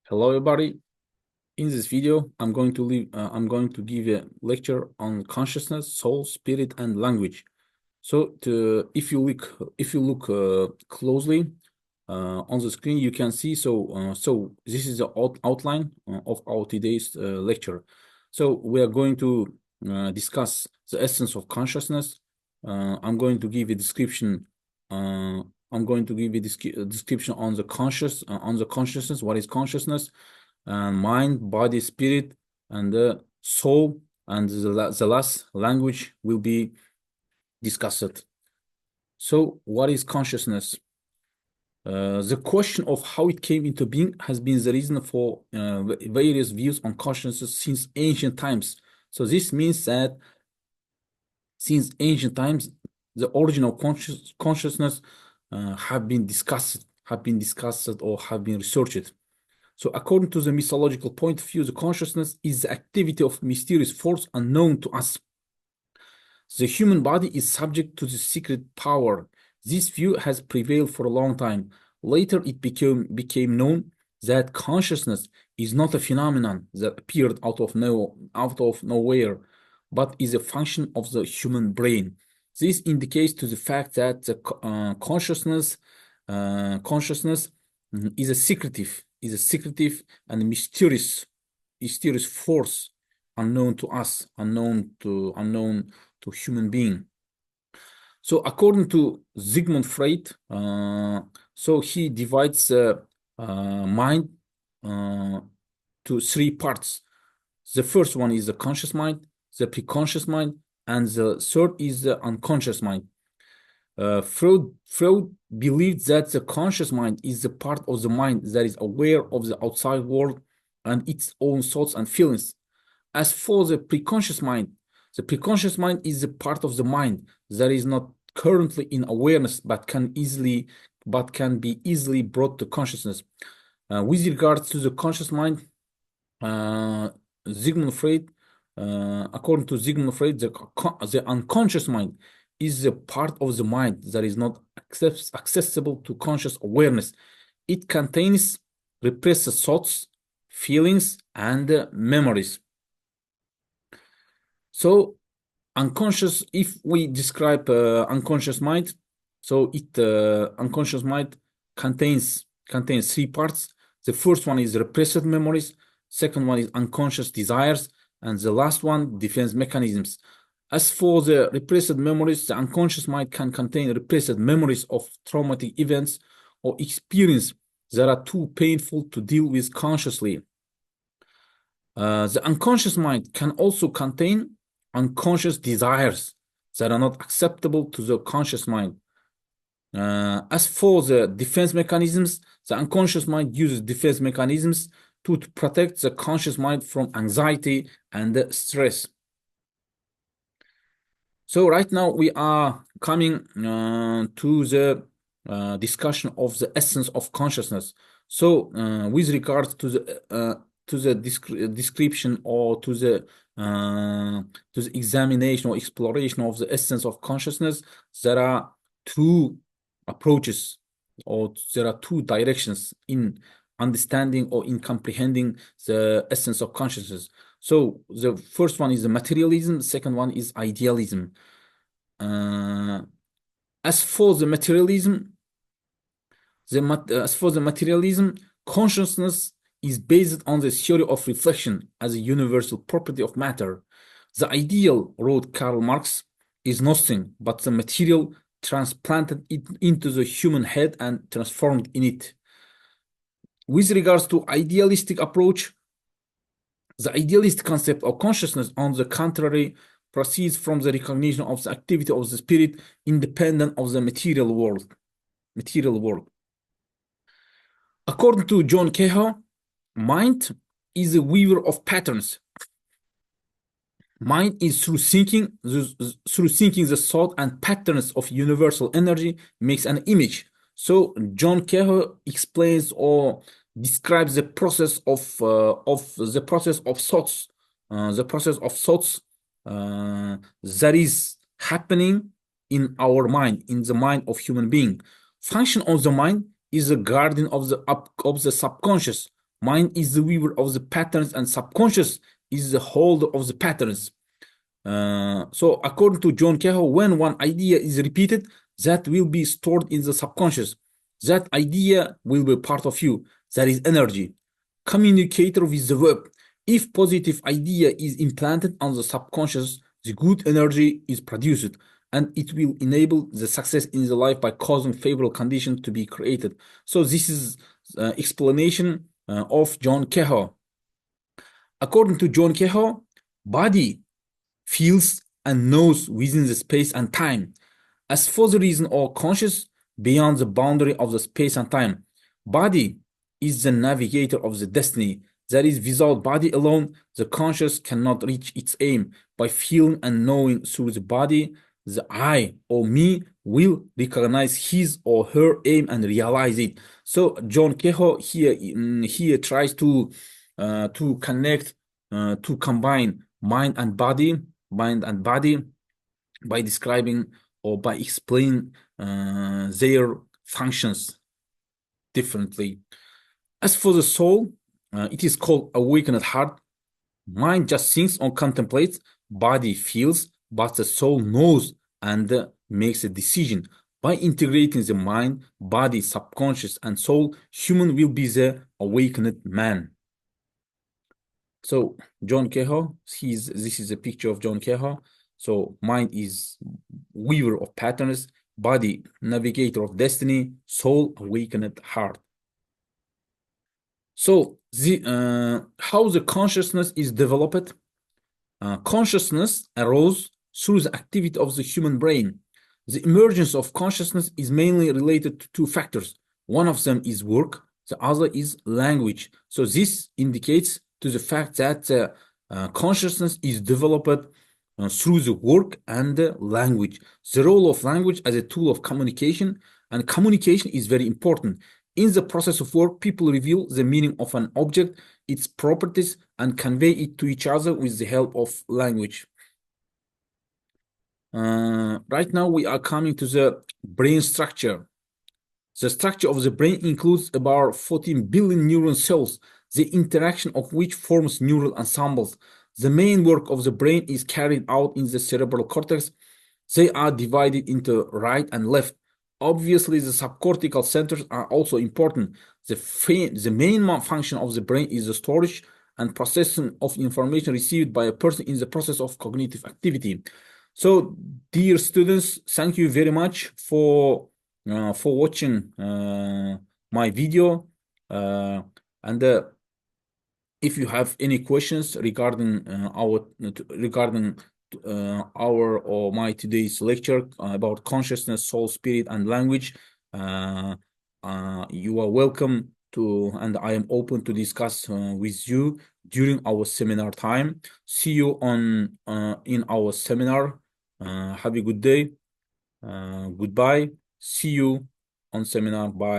Hello, everybody. In this video, I'm going to give a lecture on consciousness, soul, spirit, and language. So, if you look closely on the screen, you can see. So this is the outline of our today's lecture. So we are going to discuss the essence of consciousness. I'm going to give a description. I'm going to give a description on the consciousness. What is consciousness? Mind, body, spirit, and the soul, and the last language will be discussed. So, what is consciousness? The question of how it came into being has been the reason for various views on consciousness since ancient times. So, this means that since ancient times, the origin of consciousness have been discussed, or have been researched. So according to the mythological point of view, the consciousness is the activity of mysterious force unknown to us. The human body is subject to the secret power. This view has prevailed for a long time. Later, it became known that consciousness is not a phenomenon that appeared out of nowhere, but is a function of the human brain. This indicates to the fact that the consciousness is a secretive and mysterious force unknown to us, unknown to human being. So according to Sigmund Freud, so he divides mind to three parts. The first one is the conscious mind, the preconscious mind, and the third is the unconscious mind. Freud believed that the conscious mind is the part of the mind that is aware of the outside world and its own thoughts and feelings. As for the preconscious mind is the part of the mind that is not currently in awareness but can be easily brought to consciousness. With regards to the conscious mind, Sigmund Freud, according to Sigmund Freud, the unconscious mind is the part of the mind that is not accessible to conscious awareness. It contains repressed thoughts, feelings, and memories. So, if we describe unconscious mind, so unconscious mind contains three parts. The first one is repressed memories, second one is unconscious desires, and the last one, defense mechanisms. As for the repressed memories, the unconscious mind can contain repressed memories of traumatic events or experience that are too painful to deal with consciously. The unconscious mind can also contain unconscious desires that are not acceptable to the conscious mind. As for the defense mechanisms, the unconscious mind uses defense mechanisms to protect the conscious mind from anxiety and stress. So right now we are coming to the discussion of the essence of consciousness. So with regards to the description or to the examination or exploration of the essence of consciousness, there are two approaches, or there are two directions in understanding or in comprehending the essence of consciousness. So the first one is the materialism, the second one is idealism. As for the materialism, consciousness is based on the theory of reflection as a universal property of matter. The ideal, wrote Karl Marx, is nothing but the material transplanted into the human head and transformed in it. With regards to idealistic approach, the idealist concept of consciousness, on the contrary, proceeds from the recognition of the activity of the spirit independent of the material world. According to John Cahill, mind is a weaver of patterns. Mind is through thinking the thought and patterns of universal energy makes an image. So John Cahill explains or describes the process of thoughts, that is happening in our mind, in the mind of human being. Function of the mind is a guardian of the subconscious. Mind is the weaver of the patterns, and subconscious is the holder of the patterns. So according to John Cahill, when one idea is repeated, that will be stored in the subconscious. That idea will be part of you. That is energy. Communicator with the web. If positive idea is implanted on the subconscious, the good energy is produced, and it will enable the success in the life by causing favorable conditions to be created. So this is explanation of John Cahill. According to John Cahill, body feels and knows within the space and time, as for the reason or conscious beyond the boundary of the space and time. Body is the navigator of the destiny. That is, without body alone, the conscious cannot reach its aim. By feeling and knowing through the body, the I or me will recognize his or her aim and realize it. So John Kehoe here tries to connect, to combine mind and body by describing or by explaining their functions differently. As for the soul, it is called awakened heart. Mind just thinks or contemplates, body feels, but the soul knows and makes a decision. By integrating the mind, body, subconscious, and soul, human will be the awakened man. So John Kehoe, this is a picture of John Kehoe. So mind is weaver of patterns, body navigator of destiny, soul awakened heart. So how the consciousness is developed? Consciousness arose through the activity of the human brain. The emergence of consciousness is mainly related to two factors. One of them is work, the other is language. So this indicates to the fact that consciousness is developed through the work and the language. The role of language as a tool of communication, and communication is very important. In the process of work, people reveal the meaning of an object, its properties, and convey it to each other with the help of language. Right now, we are coming to the brain structure. The structure of the brain includes about 14 billion neuron cells, the interaction of which forms neural ensembles. The main work of the brain is carried out in the cerebral cortex. They are divided into right and left. Obviously, the subcortical centers are also important. The main function of the brain is the storage and processing of information received by a person in the process of cognitive activity. So, dear students, thank you very much for watching my video. And if you have any questions regarding our or my today's lecture about consciousness, soul, spirit, and language, you are welcome to, and I am open to discuss with you during our seminar time. See you on in our seminar. Have a good day. Goodbye. See you on seminar. Bye.